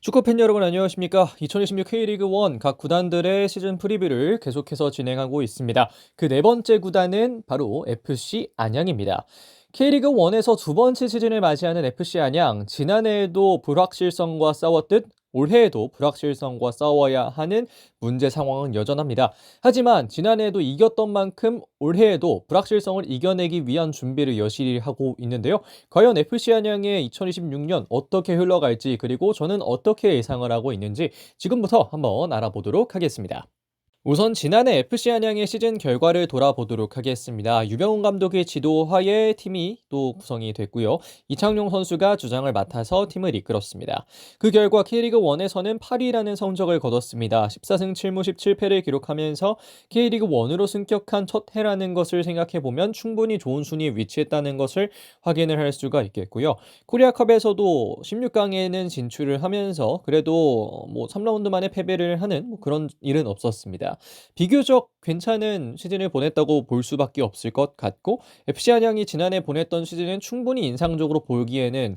축구팬 여러분 안녕하십니까? 2026 K리그 1 각 구단들의 시즌 프리뷰를 계속해서 진행하고 있습니다. 그 네 번째 구단은 바로 FC 안양입니다. K리그 1에서 두 번째 시즌을 맞이하는 FC 안양, 지난해에도 불확실성과 싸웠듯 올해에도 불확실성과 싸워야 하는 문제 상황은 여전합니다. 하지만 지난해에도 이겼던 만큼 올해에도 불확실성을 이겨내기 위한 준비를 여실히 하고 있는데요. 과연 FC 안양의 2026년 어떻게 흘러갈지, 그리고 저는 어떻게 예상을 하고 있는지 지금부터 한번 알아보도록 하겠습니다. 우선 지난해 FC 안양의 시즌 결과를 돌아보도록 하겠습니다. 유병훈 감독의 지도하에 팀이 또 구성이 됐고요. 이창용 선수가 주장을 맡아서 팀을 이끌었습니다. 그 결과 K리그 1에서는 8위라는 성적을 거뒀습니다. 14승 7무 17패를 기록하면서 K리그 1으로 승격한 첫 해라는 것을 생각해보면 충분히 좋은 순위에 위치했다는 것을 확인을 할 수가 있겠고요. 코리아컵에서도 16강에는 진출을 하면서 그래도 3라운드 만에 패배를 하는 그런 일은 없었습니다. 비교적 괜찮은 시즌을 보냈다고 볼 수밖에 없을 것 같고, FC 안양이 지난해 보냈던 시즌은 충분히 인상적으로 보기에는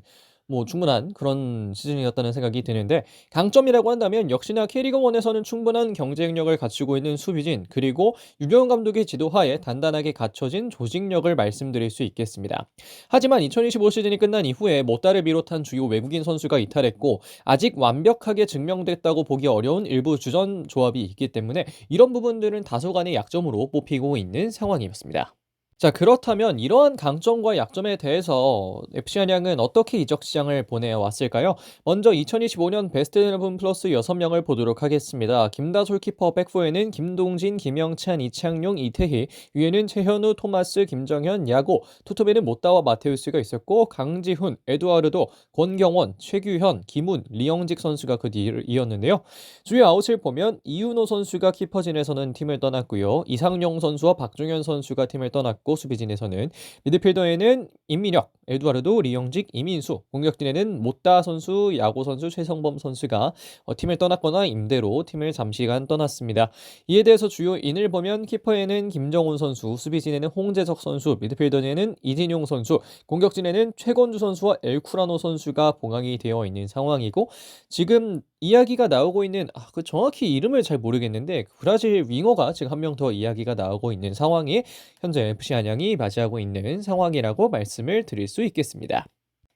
충분한 그런 시즌이었다는 생각이 드는데, 강점이라고 한다면 역시나 K리그 1에서는 충분한 경쟁력을 갖추고 있는 수비진, 그리고 유병훈 감독의 지도하에 단단하게 갖춰진 조직력을 말씀드릴 수 있겠습니다. 하지만 2025 시즌이 끝난 이후에 모따를 비롯한 주요 외국인 선수가 이탈했고, 아직 완벽하게 증명됐다고 보기 어려운 일부 주전 조합이 있기 때문에 이런 부분들은 다소간의 약점으로 뽑히고 있는 상황이었습니다. 자, 그렇다면 이러한 강점과 약점에 대해서 FC 안양은 어떻게 이적 시장을 보내왔을까요? 먼저 2025년 베스트 11 플러스 6명을 보도록 하겠습니다. 김다솔 키퍼, 백포에는 김동진, 김영찬, 이창용, 이태희, 위에는 최현우, 토마스, 김정현, 야고, 투톱에는 모따와 마테우스가 있었고, 강지훈, 에두아르도, 권경원, 최규현, 김훈, 리영직 선수가 그 뒤를 이었는데요. 주요 아웃을 보면 이윤호 선수가 키퍼진에서는 팀을 떠났고요. 이상용 선수와 박종현 선수가 팀을 떠났고, 수비진에서는 미드필더에는 임민혁, 에두아르도, 리영직, 이민수, 공격진에는 모따 선수, 야고 선수, 최성범 선수가 팀을 떠났거나 임대로 팀을 잠시간 떠났습니다. 이에 대해서 주요 인을 보면 키퍼에는 김정훈 선수, 수비진에는 홍재석 선수, 미드필더에는 이진용 선수, 공격진에는 최건주 선수와 엘쿠라노 선수가 봉황이 되어 있는 상황이고, 지금 이야기가 나오고 있는 그 정확히 이름을 잘 모르겠는데 브라질 윙어가 지금 한 명 더 이야기가 나오고 있는 상황이 현재 FC 안양이 맞이하고 있는 상황이라고 말씀을 드릴 수 있겠습니다.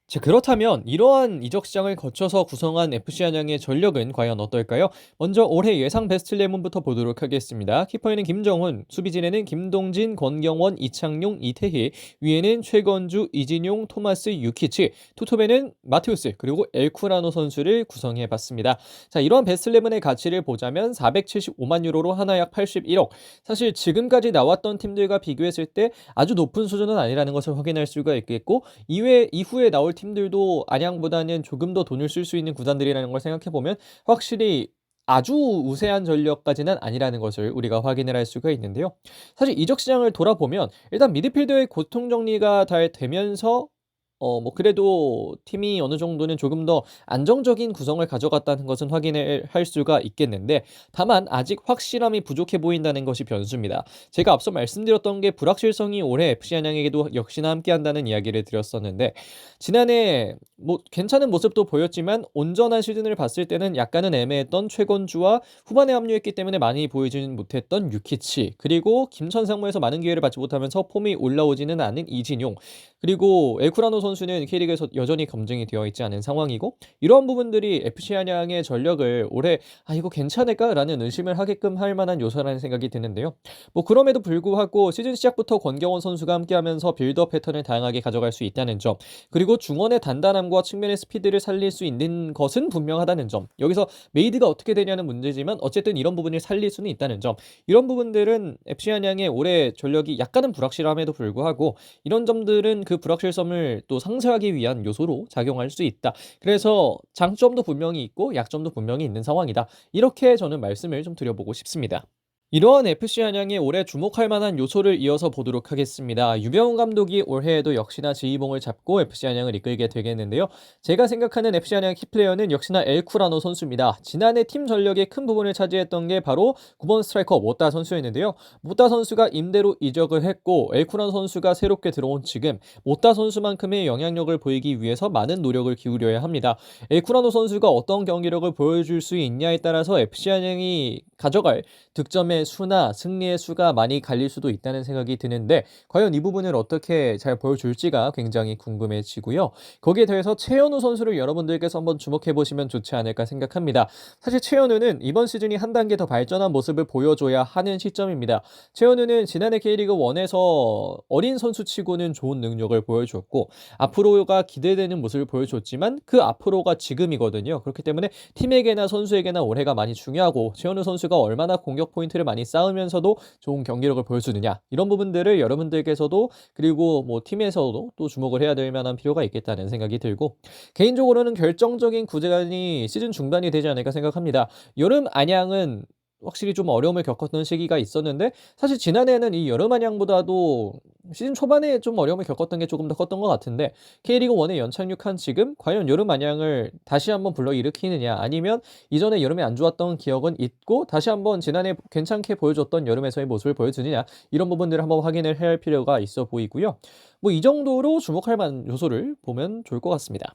자, 그렇다면 이러한 이적 시장을 거쳐서 구성한 FC 안양의 전력은 과연 어떨까요? 먼저 올해 예상 베스트 11부터 보도록 하겠습니다. 키퍼에는 김정훈, 수비진에는 김동진, 권경원, 이창용, 이태희, 위에는 최건주, 이진용, 토마스, 유키치, 투톱에는 마테우스, 그리고 엘쿠라노 선수를 구성해봤습니다. 자, 이러한 베스트 11의 가치를 보자면 475만 유로로 하나 약 81억. 사실 지금까지 나왔던 팀들과 비교했을 때 아주 높은 수준은 아니라는 것을 확인할 수가 있겠고, 이후에 나올 팀들도 안양보다는 조금 더 돈을 쓸 수 있는 구단들이라는 걸 생각해보면 확실히 아주 우세한 전력까지는 아니라는 것을 우리가 확인을 할 수가 있는데요. 사실 이적 시장을 돌아보면 일단 미드필더의 고통 정리가 잘 되면서 그래도 팀이 어느 정도는 조금 더 안정적인 구성을 가져갔다는 것은 확인을 할 수가 있겠는데, 다만 아직 확실함이 부족해 보인다는 것이 변수입니다. 제가 앞서 말씀드렸던 게 불확실성이 올해 FC 안양에게도 역시나 함께한다는 이야기를 드렸었는데, 지난해 괜찮은 모습도 보였지만 온전한 시즌을 봤을 때는 약간은 애매했던 최건주와 후반에 합류했기 때문에 많이 보여주진 못했던 유키치, 그리고 김천상무에서 많은 기회를 받지 못하면서 폼이 올라오지는 않은 이진용, 그리고 엘쿠라노 선수는 K리그에서 여전히 검증이 되어 있지 않은 상황이고, 이러한 부분들이 FC 안양의 전력을 올해 이거 괜찮을까라는 의심을 하게끔 할 만한 요소라는 생각이 드는데요. 그럼에도 불구하고 시즌 시작부터 권경원 선수가 함께하면서 빌드업 패턴을 다양하게 가져갈 수 있다는 점, 그리고 중원의 단단함과 측면의 스피드를 살릴 수 있는 것은 분명하다는 점, 여기서 메이드가 어떻게 되냐는 문제지만 어쨌든 이런 부분을 살릴 수는 있다는 점, 이런 부분들은 FC 안양의 올해 전력이 약간은 불확실함에도 불구하고 이런 점들은 그 불확실성을 또 상쇄하기 위한 요소로 작용할 수 있다. 그래서 장점도 분명히 있고 약점도 분명히 있는 상황이다. 이렇게 저는 말씀을 좀 드려보고 싶습니다. 이러한 FC 안양의 올해 주목할 만한 요소를 이어서 보도록 하겠습니다. 유병훈 감독이 올해에도 역시나 지휘봉을 잡고 FC 안양을 이끌게 되겠는데요. 제가 생각하는 FC 안양 키플레이어는 역시나 엘쿠라노 선수입니다. 지난해 팀 전력의 큰 부분을 차지했던 게 바로 9번 스트라이커 모따 선수였는데요. 모따 선수가 임대로 이적을 했고 엘쿠라노 선수가 새롭게 들어온 지금 모따 선수만큼의 영향력을 보이기 위해서 많은 노력을 기울여야 합니다. 엘쿠라노 선수가 어떤 경기력을 보여줄 수 있냐에 따라서 FC 안양이 가져갈 득점의 수나 승리의 수가 많이 갈릴 수도 있다는 생각이 드는데 과연 이 부분을 어떻게 잘 보여줄지가 굉장히 궁금해지고요. 거기에 더해서 최현우 선수를 여러분들께서 한번 주목해 보시면 좋지 않을까 생각합니다. 사실 최현우는 이번 시즌이 한 단계 더 발전한 모습을 보여줘야 하는 시점입니다. 최현우는 지난해 K리그 1에서 어린 선수치고는 좋은 능력을 보여줬고 앞으로가 기대되는 모습을 보여줬지만 그 앞으로가 지금이거든요. 그렇기 때문에 팀에게나 선수에게나 올해가 많이 중요하고 최현우 선수가 얼마나 공격 포인트를 많이 쌓으면서도 좋은 경기력을 보여주느냐 이런 부분들을 여러분들께서도 그리고 뭐 팀에서도 또 주목을 해야 될 만한 필요가 있겠다는 생각이 들고 개인적으로는 결정적인 구간이 시즌 중반이 되지 않을까 생각합니다. 여름 안양은 확실히 좀 어려움을 겪었던 시기가 있었는데 사실 지난해에는 이 여름 안양보다도 시즌 초반에 좀 어려움을 겪었던 게 조금 더 컸던 것 같은데 K리그 1에 연착륙한 지금 과연 여름 안양을 다시 한번 불러일으키느냐 아니면 이전에 여름에 안 좋았던 기억은 잊고 다시 한번 지난해 괜찮게 보여줬던 여름에서의 모습을 보여주느냐 이런 부분들을 한번 확인을 해야 할 필요가 있어 보이고요. 뭐 이 정도로 주목할 만한 요소를 보면 좋을 것 같습니다.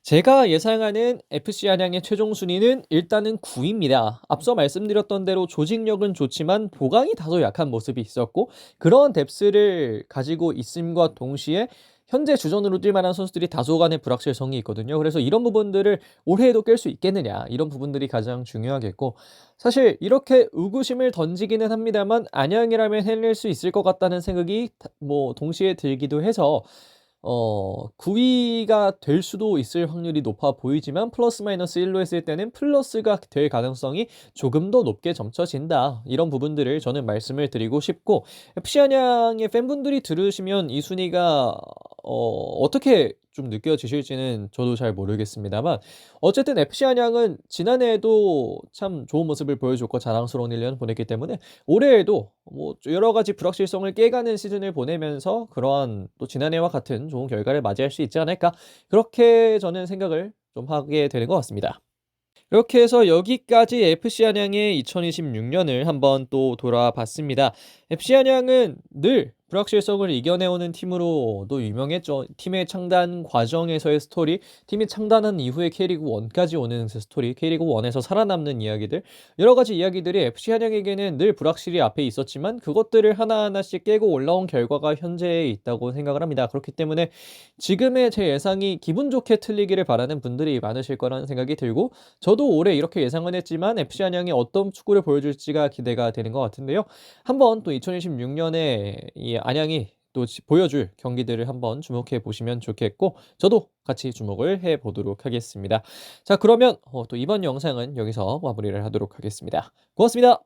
제가 예상하는 FC 안양의 최종 순위는 일단은 9위입니다. 앞서 말씀드렸던 대로 조직력은 좋지만 보강이 다소 약한 모습이 있었고 그런 뎁스를 가지고 있음과 동시에 현재 주전으로 뛸 만한 선수들이 다소간의 불확실성이 있거든요. 그래서 이런 부분들을 올해에도 깰 수 있겠느냐 이런 부분들이 가장 중요하겠고 사실 이렇게 의구심을 던지기는 합니다만 안양이라면 해낼 수 있을 것 같다는 생각이 뭐 동시에 들기도 해서 9위가 될 수도 있을 확률이 높아 보이지만 플러스 마이너스 1로 했을 때는 플러스가 될 가능성이 조금 더 높게 점쳐진다. 이런 부분들을 저는 말씀을 드리고 싶고 FC 안양의 팬분들이 들으시면 이 순위가 어떻게 좀 느껴지실지는 저도 잘 모르겠습니다만 어쨌든 FC 안양은 지난해에도 참 좋은 모습을 보여줬고 자랑스러운 1년 보냈기 때문에 올해에도 뭐 여러 가지 불확실성을 깨가는 시즌을 보내면서 그러한 또 지난해와 같은 좋은 결과를 맞이할 수 있지 않을까 그렇게 저는 생각을 좀 하게 되는 것 같습니다. 이렇게 해서 여기까지 FC 안양의 2026년을 한번 또 돌아봤습니다. FC 안양은 늘 불확실성을 이겨내오는 팀으로도 유명했죠. 팀의 창단 과정에서의 스토리, 팀이 창단한 이후에 K리그 1까지 오는 그 스토리, K리그 1에서 살아남는 이야기들, 여러 가지 이야기들이 FC 안양에게는 늘 불확실히 앞에 있었지만 그것들을 하나하나씩 깨고 올라온 결과가 현재에 있다고 생각을 합니다. 그렇기 때문에 지금의 제 예상이 기분 좋게 틀리기를 바라는 분들이 많으실 거라는 생각이 들고 저도 올해 이렇게 예상은 했지만 FC 안양이 어떤 축구를 보여줄지가 기대가 되는 것 같은데요. 한번 또 2026년에 이 안양이 또 보여줄 경기들을 한번 주목해 보시면 좋겠고 저도 같이 주목을 해 보도록 하겠습니다. 자 그러면 또 이번 영상은 여기서 마무리를 하도록 하겠습니다. 고맙습니다.